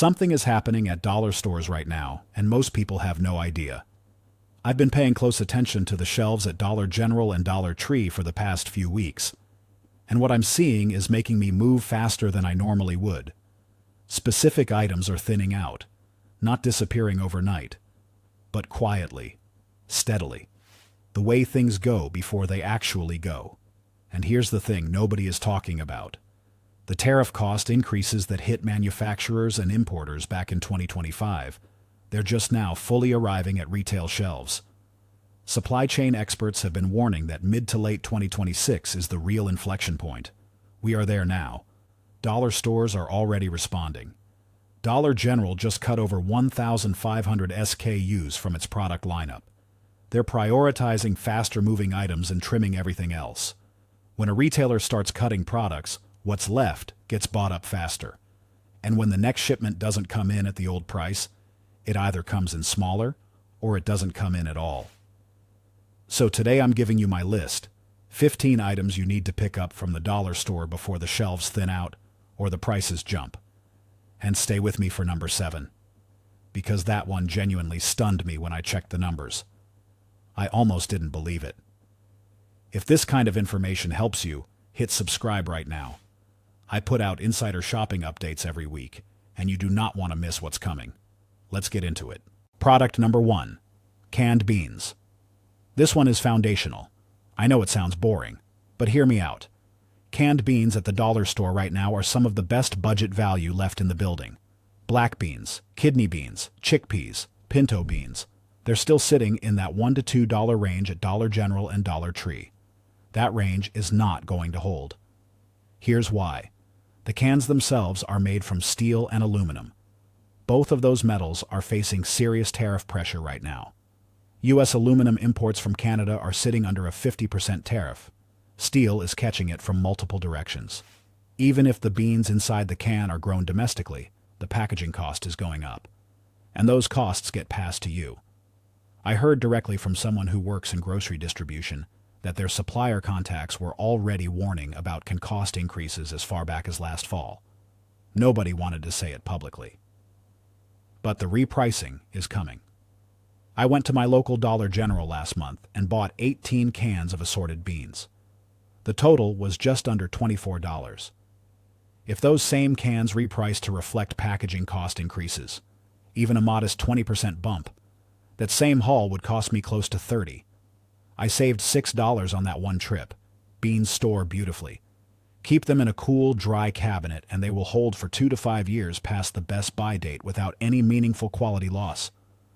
Something is happening at dollar stores right now, and most people have no idea. I've been paying close attention to the shelves at Dollar General and Dollar Tree for the past few weeks, and what I'm seeing is making me move faster than I normally would. Specific items are thinning out, not disappearing overnight, but quietly, steadily, the way things go before they actually go. And here's the thing nobody is talking about. The tariff cost increases that hit manufacturers and importers back in 2025, they're just now fully arriving at retail shelves. Supply chain experts have been warning that mid to late 2026 is the real inflection point. We are there now. Dollar stores are already responding. Dollar General just cut over 1,500 SKUs from its product lineup. They're prioritizing faster-moving items and trimming everything else. When a retailer starts cutting products, what's left gets bought up faster. And when the next shipment doesn't come in at the old price, it either comes in smaller or it doesn't come in at all. So today I'm giving you my list. 15 items you need to pick up from the dollar store before the shelves thin out or the prices jump. And stay with me for number 7. Because that one genuinely stunned me when I checked the numbers. I almost didn't believe it. If this kind of information helps you, hit subscribe right now. I put out insider shopping updates every week, and you do not want to miss what's coming. Let's get into it. Product number 1. Canned beans. This one is foundational. I know it sounds boring, but hear me out. Canned beans at the dollar store right now are some of the best budget value left in the building. Black beans, kidney beans, chickpeas, pinto beans. They're still sitting in that $1 to $2 range at Dollar General and Dollar Tree. That range is not going to hold. Here's why. The cans themselves are made from steel and aluminum. Both of those metals are facing serious tariff pressure right now. U.S. aluminum imports from Canada are sitting under a 50% tariff. Steel is catching it from multiple directions. Even if the beans inside the can are grown domestically, the packaging cost is going up. And those costs get passed to you. I heard directly from someone who works in grocery distribution that their supplier contacts were already warning about cost increases as far back as last fall. Nobody wanted to say it publicly. But the repricing is coming. I went to my local Dollar General last month and bought 18 cans of assorted beans. The total was just under $24. If those same cans repriced to reflect packaging cost increases, even a modest 20% bump, that same haul would cost me close to $30. I saved $6 on that one trip. Beans store beautifully. Keep them in a cool, dry cabinet and they will hold for 2 to 5 years past the best buy date without any meaningful quality loss.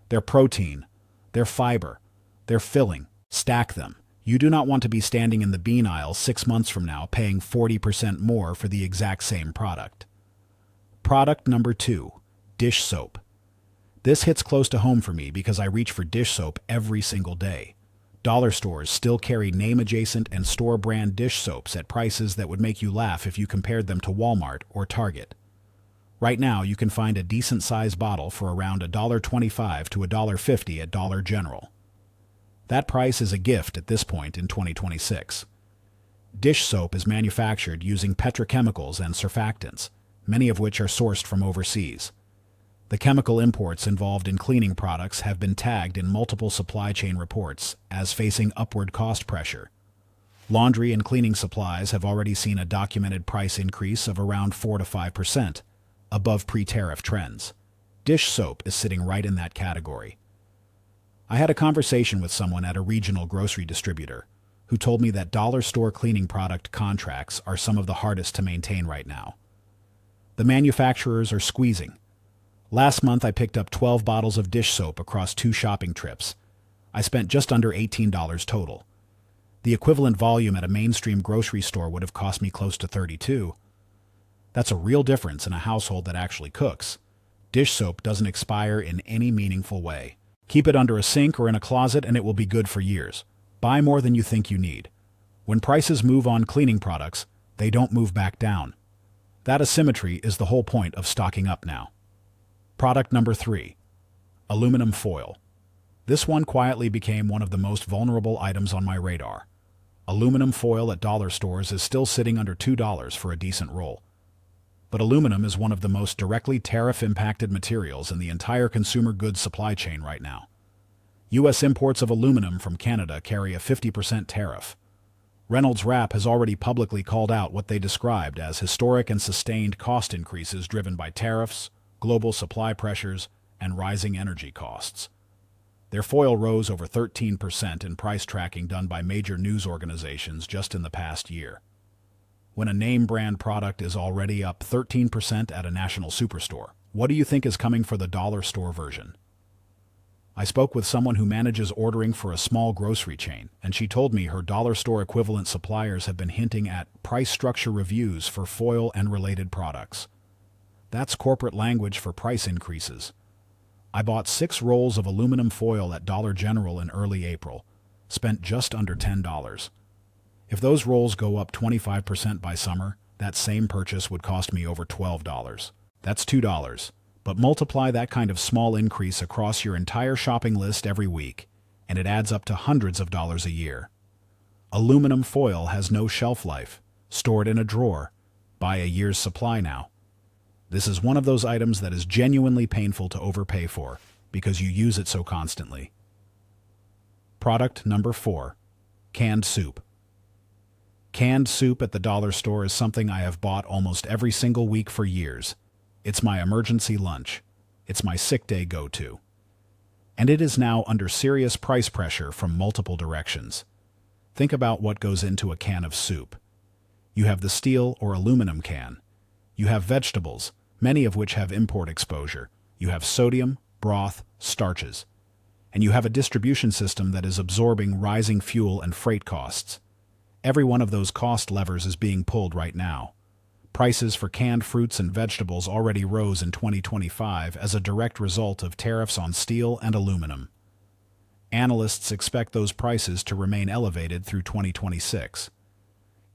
Their protein, their fiber, their filling. Stack them. You do not want to be standing in the bean aisle 6 months from now paying 40% more for the exact same product. Product number 2. Dish soap. This hits close to home for me because I reach for dish soap every single day. Dollar stores still carry name-adjacent and store-brand dish soaps at prices that would make you laugh if you compared them to Walmart or Target. Right now, you can find a decent-sized bottle for around $1.25 to $1.50 at Dollar General. That price is a gift at this point in 2026. Dish soap is manufactured using petrochemicals and surfactants, many of which are sourced from overseas. The chemical imports involved in cleaning products have been tagged in multiple supply chain reports as facing upward cost pressure. Laundry and cleaning supplies have already seen a documented price increase of around 4 to 5%, above pre-tariff trends. Dish soap is sitting right in that category. I had a conversation with someone at a regional grocery distributor who told me that dollar store cleaning product contracts are some of the hardest to maintain right now. The manufacturers are squeezing. Last month I picked up 12 bottles of dish soap across 2 shopping trips. I spent just under $18 total. The equivalent volume at a mainstream grocery store would have cost me close to $32. That's a real difference in a household that actually cooks. Dish soap doesn't expire in any meaningful way. Keep it under a sink or in a closet and it will be good for years. Buy more than you think you need. When prices move on cleaning products, they don't move back down. That asymmetry is the whole point of stocking up now. Product number 3. Aluminum foil. This one quietly became one of the most vulnerable items on my radar. Aluminum foil at dollar stores is still sitting under $2 for a decent roll. But aluminum is one of the most directly tariff-impacted materials in the entire consumer goods supply chain right now. U.S. imports of aluminum from Canada carry a 50% tariff. Reynolds Wrap has already publicly called out what they described as historic and sustained cost increases driven by tariffs, global supply pressures, and rising energy costs. Their foil rose over 13% in price tracking done by major news organizations just in the past year. When a name brand product is already up 13% at a national superstore, what do you think is coming for the dollar store version? I spoke with someone who manages ordering for a small grocery chain, and she told me her dollar store equivalent suppliers have been hinting at price structure reviews for foil and related products. That's corporate language for price increases. I bought 6 rolls of aluminum foil at Dollar General in early April, spent just under $10. If those rolls go up 25% by summer, that same purchase would cost me over $12. That's $2. But multiply that kind of small increase across your entire shopping list every week, and it adds up to hundreds of dollars a year. Aluminum foil has no shelf life. Store it in a drawer. Buy a year's supply now. This is one of those items that is genuinely painful to overpay for because you use it so constantly. Product number 4. Canned soup. Canned soup at the dollar store is something I have bought almost every single week for years. It's my emergency lunch. It's my sick day go-to. And it is now under serious price pressure from multiple directions. Think about what goes into a can of soup. You have the steel or aluminum can. You have vegetables, many of which have import exposure. You have sodium, broth, starches. And you have a distribution system that is absorbing rising fuel and freight costs. Every one of those cost levers is being pulled right now. Prices for canned fruits and vegetables already rose in 2025 as a direct result of tariffs on steel and aluminum. Analysts expect those prices to remain elevated through 2026.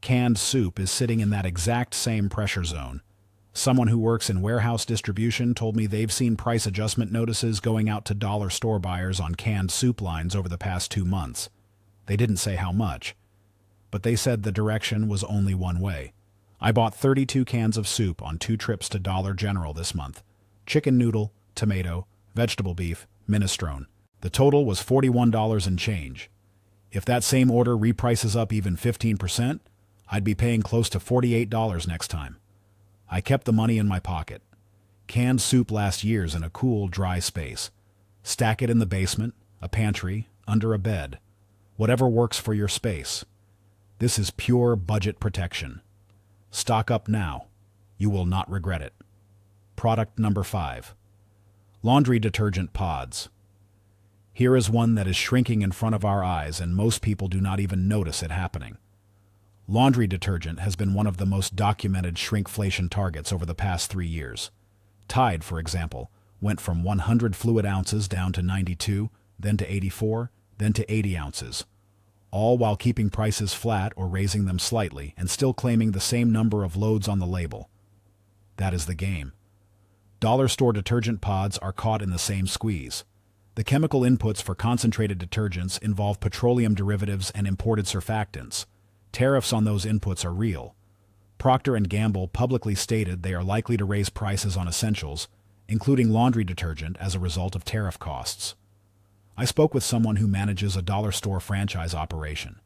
Canned soup is sitting in that exact same pressure zone. Someone who works in warehouse distribution told me they've seen price adjustment notices going out to dollar store buyers on canned soup lines over the past 2 months. They didn't say how much, but they said the direction was only one way. I bought 32 cans of soup on 2 trips to Dollar General this month. Chicken noodle, tomato, vegetable beef, minestrone. The total was $41 and change. If that same order reprices up even 15%, I'd be paying close to $48 next time. I kept the money in my pocket. Canned soup lasts years in a cool, dry space. Stack it in the basement, a pantry, under a bed. Whatever works for your space. This is pure budget protection. Stock up now. You will not regret it. Product number 5. Laundry detergent pods. Here is one that is shrinking in front of our eyes and most people do not even notice it happening. Laundry detergent has been one of the most documented shrinkflation targets over the past 3 years. Tide, for example, went from 100 fluid ounces down to 92, then to 84, then to 80 ounces. All while keeping prices flat or raising them slightly and still claiming the same number of loads on the label. That is the game. Dollar store detergent pods are caught in the same squeeze. The chemical inputs for concentrated detergents involve petroleum derivatives and imported surfactants. Tariffs on those inputs are real. Procter & Gamble publicly stated they are likely to raise prices on essentials, including laundry detergent, as a result of tariff costs. I spoke with someone who manages a dollar store franchise operation.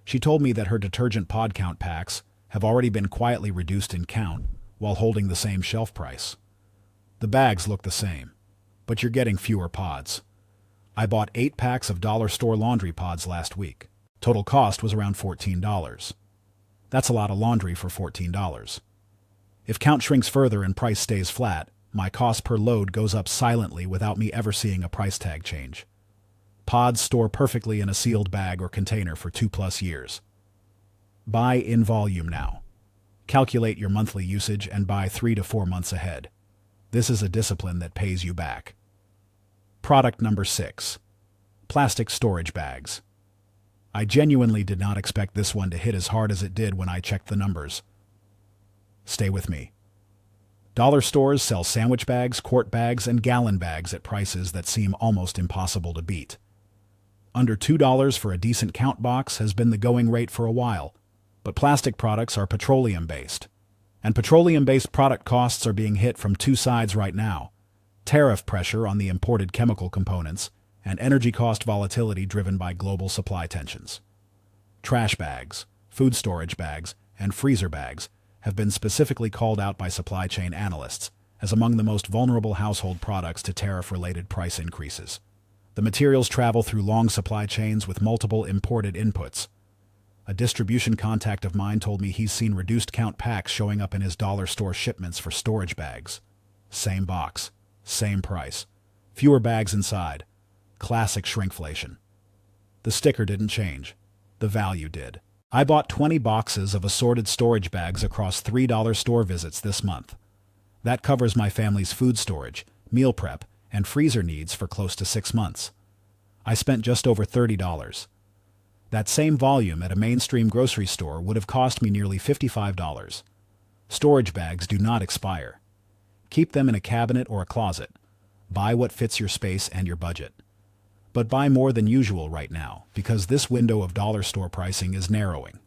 She told me that her detergent pod count packs have already been quietly reduced in count while holding the same shelf price. The bags look the same, but you're getting fewer pods. I bought 8 packs of dollar store laundry pods last week. Total cost was around $14. That's a lot of laundry for $14. If count shrinks further and price stays flat, my cost per load goes up silently without me ever seeing a price tag change. Pods store perfectly in a sealed bag or container for 2+ years. Buy in volume now. Calculate your monthly usage and buy 3 to 4 months ahead. This is a discipline that pays you back. Product number 6. Plastic storage bags. I genuinely did not expect this one to hit as hard as it did when I checked the numbers. Stay with me. Dollar stores sell sandwich bags, quart bags, and gallon bags at prices that seem almost impossible to beat. Under $2 for a decent count box has been the going rate for a while, but plastic products are petroleum-based. And petroleum-based product costs are being hit from two sides right now: tariff pressure on the imported chemical components and energy cost volatility driven by global supply tensions. Trash bags, food storage bags, and freezer bags have been specifically called out by supply chain analysts as among the most vulnerable household products to tariff-related price increases. The materials travel through long supply chains with multiple imported inputs. A distribution contact of mine told me he's seen reduced count packs showing up in his dollar store shipments for storage bags. Same box, same price, fewer bags inside. Classic shrinkflation. The sticker didn't change. The value did. I bought 20 boxes of assorted storage bags across $3 store visits this month. That covers my family's food storage, meal prep, and freezer needs for close to 6 months. I spent just over $30. That same volume at a mainstream grocery store would have cost me nearly $55. Storage bags do not expire. Keep them in a cabinet or a closet. Buy what fits your space and your budget. But buy more than usual right now, because this window of dollar store pricing is narrowing.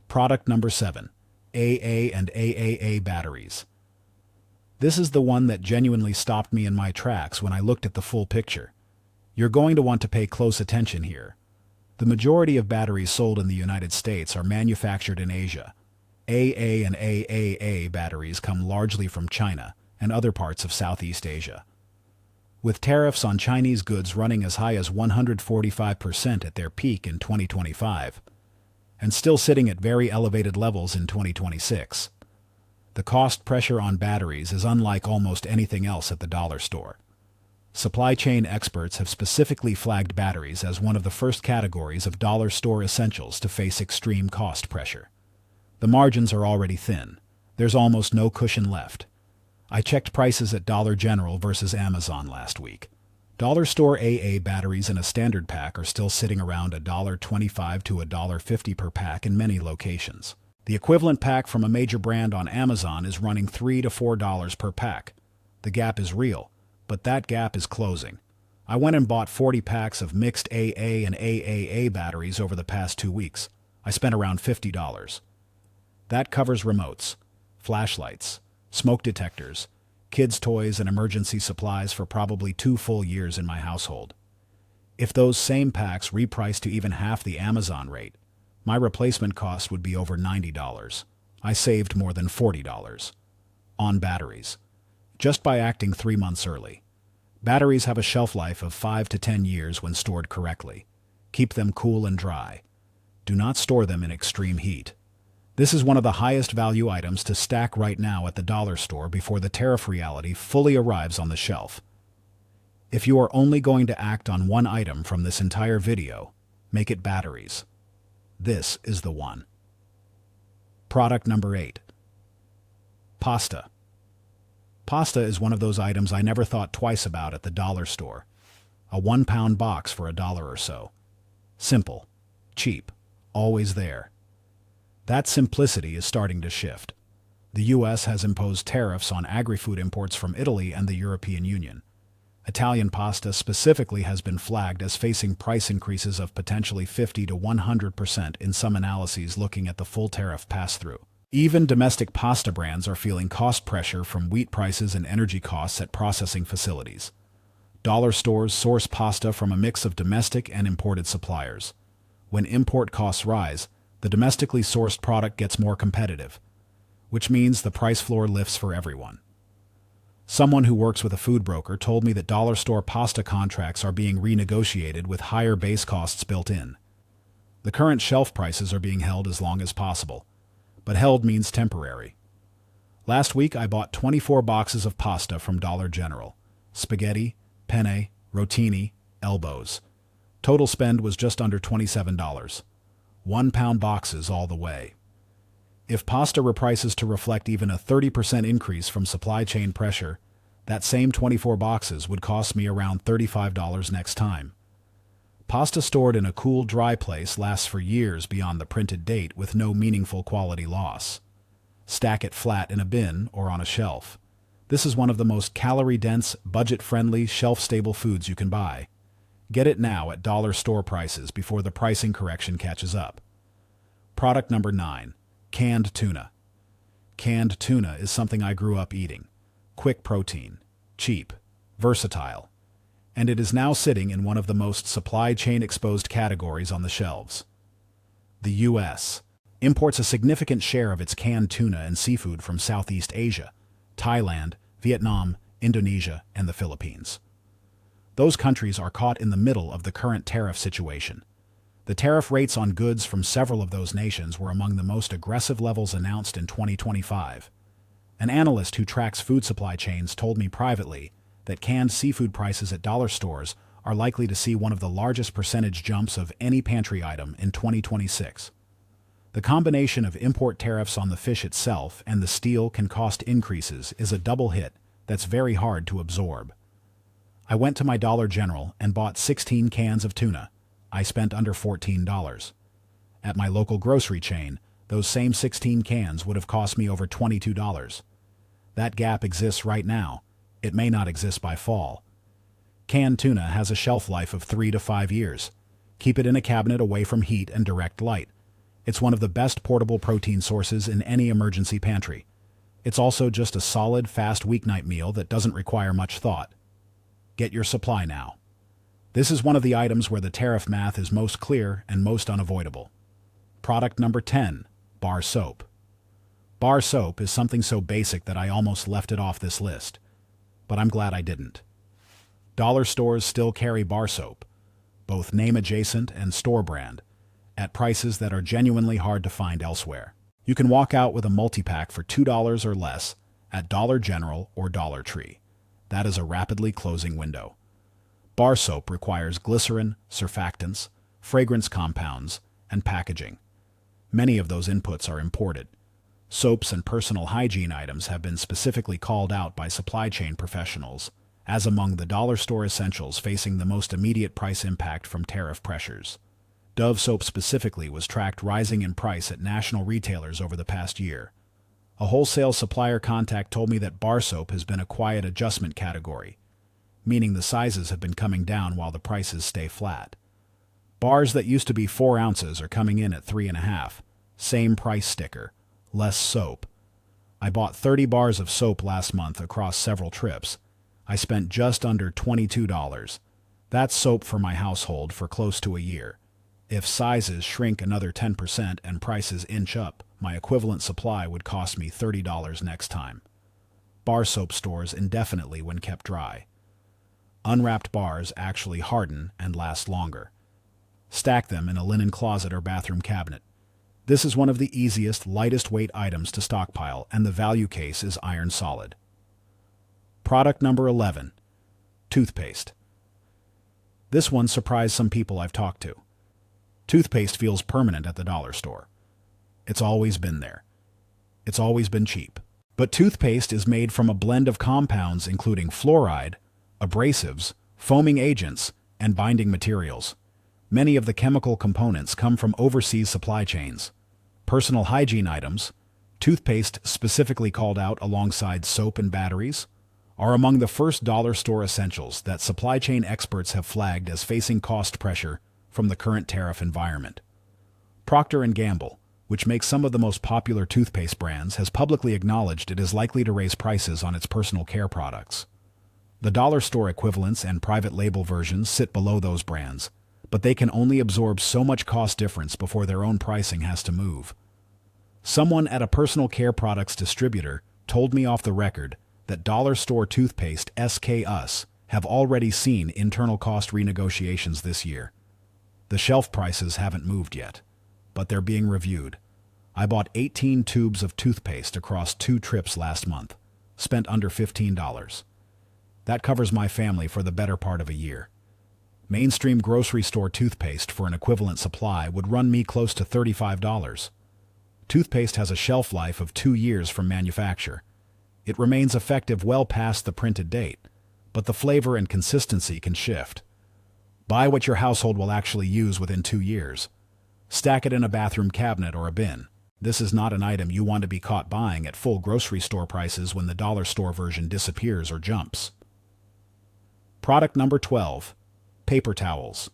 Product number 7. AA and AAA batteries. This is the one that genuinely stopped me in my tracks when I looked at the full picture. You're going to want to pay close attention here. The majority of batteries sold in the United States are manufactured in Asia. AA and AAA batteries come largely from China and other parts of Southeast Asia. With tariffs on Chinese goods running as high as 145% at their peak in 2025, and still sitting at very elevated levels in 2026, the cost pressure on batteries is unlike almost anything else at the dollar store. Supply chain experts have specifically flagged batteries as one of the first categories of dollar store essentials to face extreme cost pressure. The margins are already thin. There's almost no cushion left. I checked prices at Dollar General versus Amazon last week. Dollar store AA batteries in a standard pack are still sitting around $1.25 to $1.50 per pack in many locations. The equivalent pack from a major brand on Amazon is running $3 to $4 per pack. The gap is real, but that gap is closing. I went and bought 40 packs of mixed AA and AAA batteries over the past 2 weeks. I spent around $50. That covers remotes, flashlights, smoke detectors, kids' toys, and emergency supplies for probably 2 full years in my household. If those same packs repriced to even half the Amazon rate, my replacement cost would be over $90. I saved more than $40 on batteries, just by acting 3 months early. Batteries have a shelf life of 5 to 10 years when stored correctly. Keep them cool and dry. Do not store them in extreme heat. This is one of the highest value items to stack right now at the dollar store before the tariff reality fully arrives on the shelf. If you are only going to act on one item from this entire video, make it batteries. This is the one. Product number 8. Pasta. Pasta is one of those items I never thought twice about at the dollar store. A 1-pound box for $1 or so. Simple, cheap, always there. That simplicity is starting to shift. The U.S. has imposed tariffs on agri-food imports from Italy and the European Union. Italian pasta specifically has been flagged as facing price increases of potentially 50 to 100% in some analyses looking at the full tariff pass-through. Even domestic pasta brands are feeling cost pressure from wheat prices and energy costs at processing facilities. Dollar stores source pasta from a mix of domestic and imported suppliers. When import costs rise, the domestically sourced product gets more competitive, which means the price floor lifts for everyone. Someone who works with a food broker told me that dollar store pasta contracts are being renegotiated with higher base costs built in. The current shelf prices are being held as long as possible, but held means temporary. Last week I bought 24 boxes of pasta from Dollar General. Spaghetti, penne, rotini, elbows. Total spend was just under $27. 1-pound boxes all the way. If pasta reprices to reflect even a 30% increase from supply chain pressure, that same 24 boxes would cost me around $35 next time. Pasta stored in a cool, dry place lasts for years beyond the printed date with no meaningful quality loss. Stack it flat in a bin or on a shelf. This is one of the most calorie-dense, budget-friendly, shelf-stable foods you can buy. Get it now at dollar store prices before the pricing correction catches up. Product number 9. Canned tuna. Canned tuna is something I grew up eating. Quick protein, cheap, versatile, and it is now sitting in one of the most supply chain exposed categories on the shelves. The U.S. imports a significant share of its canned tuna and seafood from Southeast Asia, Thailand, Vietnam, Indonesia, and the Philippines. Those countries are caught in the middle of the current tariff situation. The tariff rates on goods from several of those nations were among the most aggressive levels announced in 2025. An analyst who tracks food supply chains told me privately that canned seafood prices at dollar stores are likely to see one of the largest percentage jumps of any pantry item in 2026. The combination of import tariffs on the fish itself and the steel can cost increases is a double hit that's very hard to absorb. I went to my Dollar General and bought 16 cans of tuna. I spent under $14. At my local grocery chain, those same 16 cans would have cost me over $22. That gap exists right now. It may not exist by fall. Canned tuna has a shelf life of 3 to 5 years. Keep it in a cabinet away from heat and direct light. It's one of the best portable protein sources in any emergency pantry. It's also just a solid, fast weeknight meal that doesn't require much thought. Get your supply now. This is one of the items where the tariff math is most clear and most unavoidable. Product number 10, bar soap. Bar soap is something so basic that I almost left it off this list. But I'm glad I didn't. Dollar stores still carry bar soap, both name-adjacent and store brand, at prices that are genuinely hard to find elsewhere. You can walk out with a multi-pack for $2 or less at Dollar General or Dollar Tree. That is a rapidly closing window. Bar soap requires glycerin, surfactants, fragrance compounds, and packaging. Many of those inputs are imported. Soaps and personal hygiene items have been specifically called out by supply chain professionals as among the dollar store essentials facing the most immediate price impact from tariff pressures. Dove soap specifically was tracked rising in price at national retailers over the past year. A wholesale supplier contact told me that bar soap has been a quiet adjustment category, meaning the sizes have been coming down while the prices stay flat. Bars that used to be 4 ounces are coming in at 3.5. Same price sticker, less soap. I bought 30 bars of soap last month across several trips. I spent just under $22. That's soap for my household for close to a year. If sizes shrink another 10% and prices inch up, my equivalent supply would cost me $30 next time. Bar soap stores indefinitely when kept dry. Unwrapped bars actually harden and last longer. Stack them in a linen closet or bathroom cabinet. This is one of the easiest, lightest weight items to stockpile, and the value case is iron solid. Product number 11, toothpaste. This one surprised some people I've talked to. Toothpaste feels permanent at the dollar store. It's always been there. It's always been cheap. But toothpaste is made from a blend of compounds including fluoride, abrasives, foaming agents, and binding materials. Many of the chemical components come from overseas supply chains. Personal hygiene items, toothpaste specifically called out alongside soap and batteries, are among the first dollar store essentials that supply chain experts have flagged as facing cost pressure from the current tariff environment. Procter & Gamble, which makes some of the most popular toothpaste brands, has publicly acknowledged it is likely to raise prices on its personal care products. The dollar store equivalents and private label versions sit below those brands, but they can only absorb so much cost difference before their own pricing has to move. Someone at a personal care products distributor told me off the record that dollar store toothpaste SK Us have already seen internal cost renegotiations this year. The shelf prices haven't moved yet, but they're being reviewed. I bought 18 tubes of toothpaste across 2 trips last month, spent under $15. That covers my family for the better part of a year. Mainstream grocery store toothpaste for an equivalent supply would run me close to $35. Toothpaste has a shelf life of 2 years from manufacture. It remains effective well past the printed date, but the flavor and consistency can shift. Buy what your household will actually use within 2 years. Stack it in a bathroom cabinet or a bin. This is not an item you want to be caught buying at full grocery store prices when the dollar store version disappears or jumps. Product number 12, paper towels.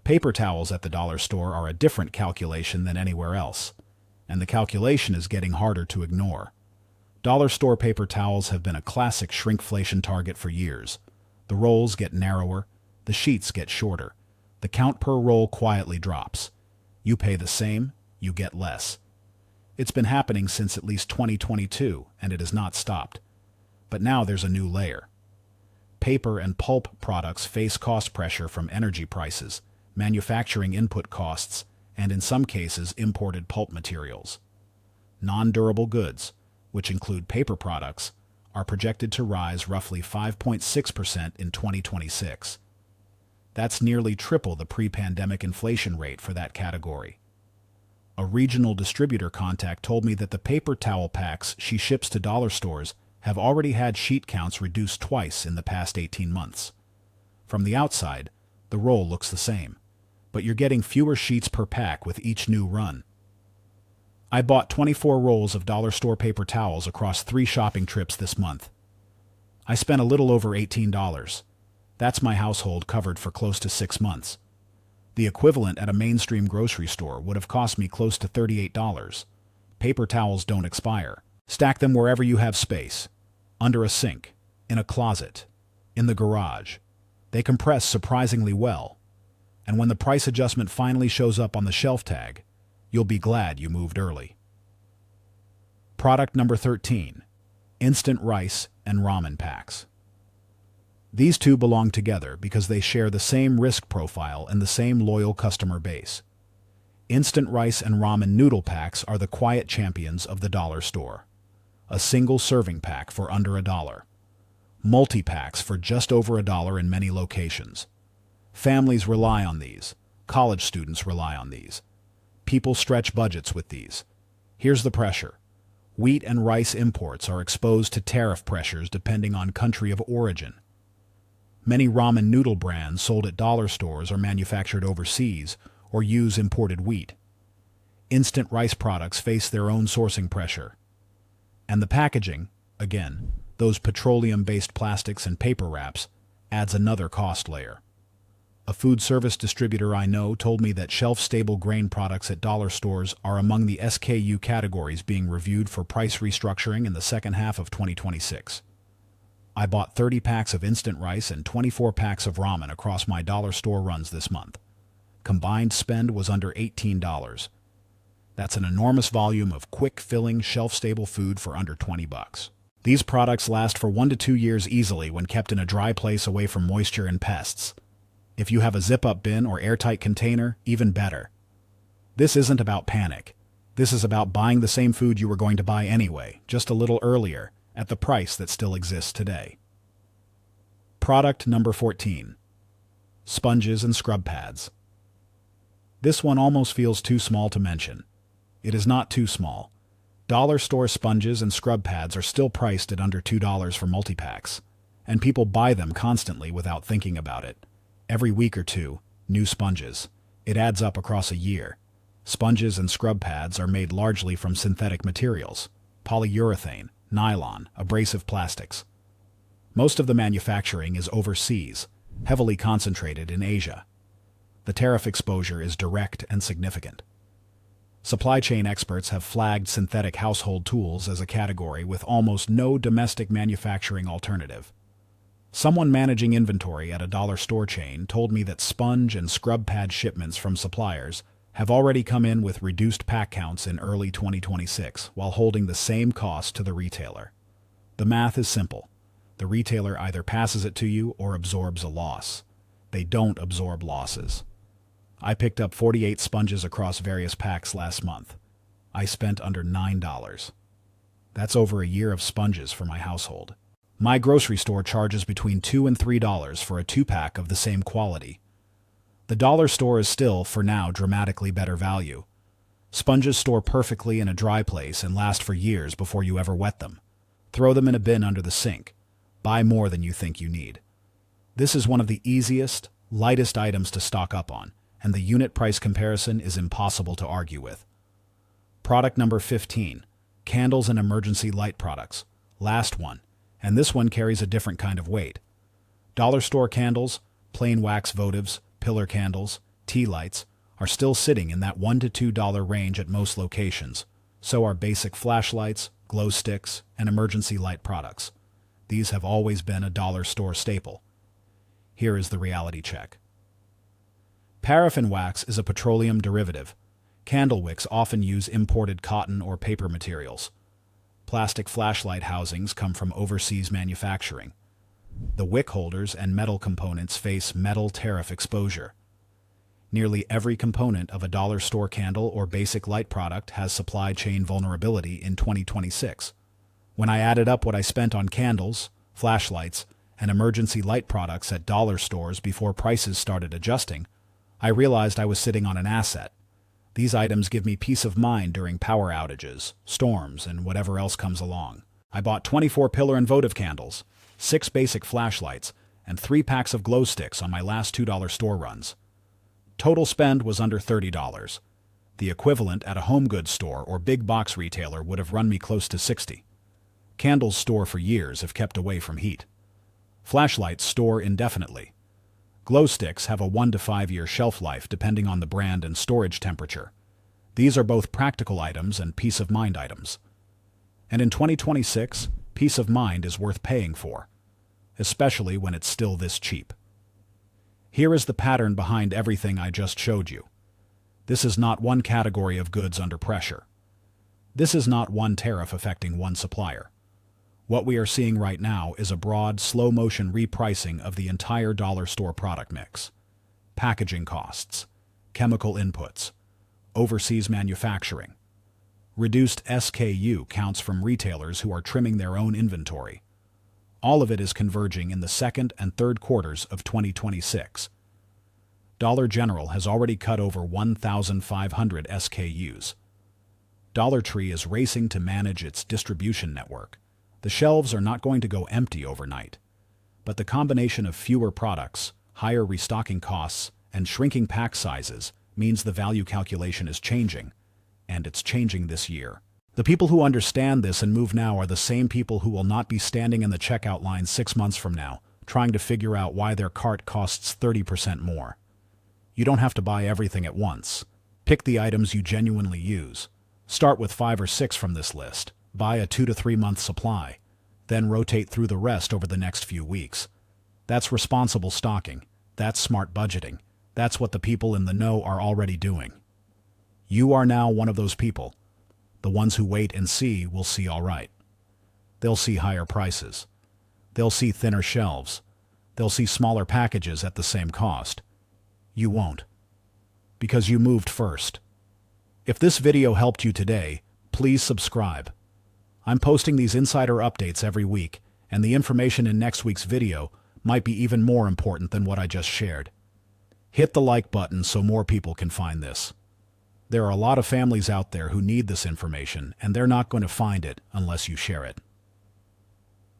Paper towels at the dollar store are a different calculation than anywhere else. and the calculation is getting harder to ignore. Dollar store paper towels have been a classic shrinkflation target for years. The rolls get narrower, the sheets get shorter. The count per roll quietly drops. You pay the same, you get less. It's been happening since at least 2022, and it has not stopped. But now there's a new layer. Paper and pulp products face cost pressure from energy prices, manufacturing input costs, and in some cases imported pulp materials. Non-durable goods, which include paper products, are projected to rise roughly 5.6% in 2026. That's nearly triple the pre-pandemic inflation rate for that category. A regional distributor contact told me that the paper towel packs she ships to dollar stores have already had sheet counts reduced twice in the past 18 months. From the outside, the roll looks the same, but you're getting fewer sheets per pack with each new run. I bought 24 rolls of dollar store paper towels across 3 shopping trips this month. I spent a little over $18. That's my household covered for close to 6 months. The equivalent at a mainstream grocery store would have cost me close to $38. Paper towels don't expire. Stack them wherever you have space. Under a sink, in a closet, in the garage. They compress surprisingly well. And when the price adjustment finally shows up on the shelf tag, you'll be glad you moved early. Product number 13. Instant rice and ramen packs. These two belong together because they share the same risk profile and the same loyal customer base. Instant rice and ramen noodle packs are the quiet champions of the dollar store. A single serving pack for under $1. Multi-packs for just over $1 in many locations. Families rely on these. College students rely on these. People stretch budgets with these. Here's the pressure. Wheat and rice imports are exposed to tariff pressures depending on country of origin. Many ramen noodle brands sold at dollar stores are manufactured overseas or use imported wheat. Instant rice products face their own sourcing pressure. And the packaging, again, those petroleum-based plastics and paper wraps, adds another cost layer. A food service distributor I know told me that shelf-stable grain products at dollar stores are among the SKU categories being reviewed for price restructuring in the second half of 2026. I bought 30 packs of instant rice and 24 packs of ramen across my dollar store runs this month. Combined spend was under $18. That's an enormous volume of quick-filling, shelf-stable food for under $20. These products last for 1 to 2 years easily when kept in a dry place away from moisture and pests. If you have a zip-up bin or airtight container, even better. This isn't about panic. This is about buying the same food you were going to buy anyway, just a little earlier, at the price that still exists today. Product number 14. Sponges and scrub pads. This one almost feels too small to mention. It is not too small. Dollar store sponges and scrub pads are still priced at under $2 for multi-packs, and people buy them constantly without thinking about it. Every week or two, new sponges. It adds up across a year. Sponges and scrub pads are made largely from synthetic materials, polyurethane, nylon, abrasive plastics. Most of the manufacturing is overseas, heavily concentrated in Asia. The tariff exposure is direct and significant. Supply chain experts have flagged synthetic household tools as a category with almost no domestic manufacturing alternative. Someone managing inventory at a dollar store chain told me that sponge and scrub pad shipments from suppliers have already come in with reduced pack counts in early 2026 while holding the same cost to the retailer. The math is simple. The retailer either passes it to you or absorbs a loss. They don't absorb losses. I picked up 48 sponges across various packs last month. I spent under $9. That's over a year of sponges for my household. My grocery store charges between $2 and $3 for a 2-pack of the same quality. The dollar store is still, for now, dramatically better value. Sponges store perfectly in a dry place and last for years before you ever wet them. Throw them in a bin under the sink. Buy more than you think you need. This is one of the easiest, lightest items to stock up on, and the unit price comparison is impossible to argue with. Product number 15. Candles and emergency light products. Last one, and this one carries a different kind of weight. Dollar store candles, plain wax votives, pillar candles, tea lights, are still sitting in that $1 to $2 range at most locations, So are basic flashlights, glow sticks, and emergency light products. These have always been a dollar store staple. Here is the reality check. Paraffin wax is a petroleum derivative. Candle wicks often use imported cotton or paper materials. Plastic flashlight housings come from overseas manufacturing. The wick holders and metal components face metal tariff exposure. Nearly every component of a dollar store candle or basic light product has supply chain vulnerability in 2026. When I added up what I spent on candles, flashlights, and emergency light products at dollar stores before prices started adjusting, I realized I was sitting on an asset. These items give me peace of mind during power outages, storms, and whatever else comes along. I bought 24 pillar and votive candles, 6 basic flashlights, and 3 packs of glow sticks on my last $2 store runs. Total spend was under $30. The equivalent at a home goods store or big box retailer would have run me close to $60. Candles store for years if kept away from heat. Flashlights store indefinitely. Glow sticks have a 1 to 5 year shelf life depending on the brand and storage temperature. These are both practical items and peace of mind items. And in 2026, peace of mind is worth paying for, especially when it's still this cheap. Here is the pattern behind everything I just showed you. This is not one category of goods under pressure. This is not one tariff affecting one supplier. What we are seeing right now is a broad, slow-motion repricing of the entire dollar store product mix. Packaging costs, chemical inputs, overseas manufacturing. Reduced SKU counts from retailers who are trimming their own inventory. All of it is converging in the second and third quarters of 2026. Dollar General has already cut over 1,500 SKUs. Dollar Tree is racing to manage its distribution network. The shelves are not going to go empty overnight. But the combination of fewer products, higher restocking costs, and shrinking pack sizes means the value calculation is changing, and it's changing this year. The people who understand this and move now are the same people who will not be standing in the checkout line 6 months from now, trying to figure out why their cart costs 30% more. You don't have to buy everything at once. Pick the items you genuinely use. Start with 5 or 6 from this list. Buy a 2 to 3 month supply. Then rotate through the rest over the next few weeks. That's responsible stocking. That's smart budgeting. That's what the people in the know are already doing. You are now one of those people. The ones who wait and see will see all right. They'll see higher prices. They'll see thinner shelves. They'll see smaller packages at the same cost. You won't. Because you moved first. If this video helped you today, please subscribe. I'm posting these insider updates every week, and the information in next week's video might be even more important than what I just shared. Hit the like button so more people can find this. There are a lot of families out there who need this information, and they're not going to find it unless you share it.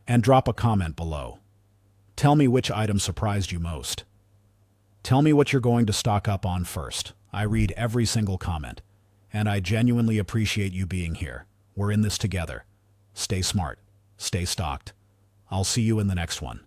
And drop a comment below. Tell me which item surprised you most. Tell me what you're going to stock up on first. I read every single comment, and I genuinely appreciate you being here. We're in this together. Stay smart. Stay stocked. I'll see you in the next one.